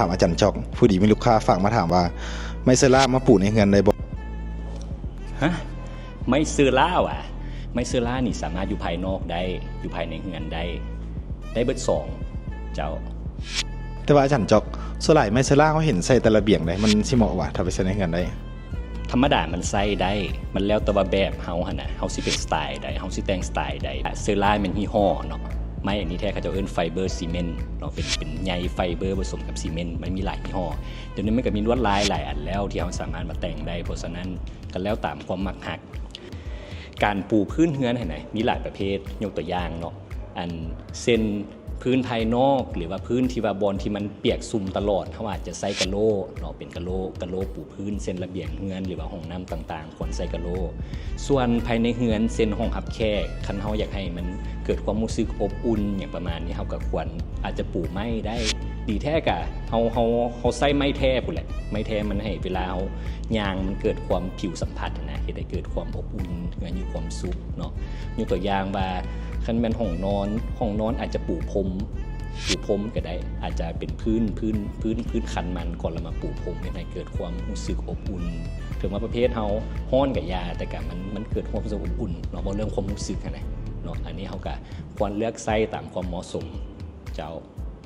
ถามอาจารย์จอกผู้ดีมีลูกค้าฝากมาถามว่าไม้เซล่ามาปลูกในเฮือนได้บ่ฮะไม้เสื้อล่าว่ะไม้เสื้อล่านี่สามารถอยู่ภายนอกได้อยู่ภายในเฮือนได้เบิดสองเจ้าแต่ว่าอาจารย์จอกส่วนหลายไม้เซล่าเขาเห็นใส่แต่ระเบียงได้มันสิเหมาะว่ะถ้าไปใช้ในเฮือนได้ธรรมดามันใส่ได้มันแล้วแต่ว่าแบบเฮาหั่นน่ะเฮาสิเป็นสไตล์ใดเฮาสิแต่งสไตล์ใดเสื้อล่ามันยี่ห้อเนาะไม้อันนี้แท้เขาจะเอิ้นไฟเบอร์ซีเมนต์เนาะเป็นใยไฟเบอร์ผสมกับซีเมนต์มันมีหลายยี่ห้อเดี๋ยวนี้มันก็มีลวดลายหลายอันแล้วที่เราสามารถมาแต่งได้เพราะฉะนั้นก็แล้วตามความมักฮักการปูพื้นเฮือนให้ไหนมีหลายประเภทยกตัวอย่างเนาะอันเส้นพื้นภายนอกหรือว่าพื้นที่ว่าบอลที่มันเปียกซุ่มตลอดเขาอาจจะใส่กะโหลเนาะเป็นกะโหลปูพื้นเส้นระเบียงเฮือนหรือว่าห้องน้ำต่างๆควรใส่กะโหลส่วนภายในเฮือนเส้นห้องรับแขกคันเฮาอยากให้มันเกิดความรู้สึกอบอุ่นอย่างประมาณนี้เฮาก็ควรอาจจะปูไม้ได้ดีแท้กะเฮาใส่ไม้แท้พุ่นแหละไม้แท้มันให้เวลาเฮายางมันเกิดความผิวสัมผัสนะเฮ็ดให้เกิดความอบอุ่นเฮือนมีความสุขเนาะยกตัวอย่างว่าคันแม่นห้องนอนอาจจะปูพรมก็ได้อาจจะเป็นพื้นคันมันก่อนแล้วมาปูพรมให้เกิดความรู้สึกอบอุ่นถึงว่าประเภทเฮาฮ้อนกับยาแต่ก็มันเกิดความรู้สึกอบอุ่นเนาะบ่เรื่องความรู้สึกนะเนาะอันนี้เฮาก็ควรเลือกใส่ตามความเหมาะสมเจ้า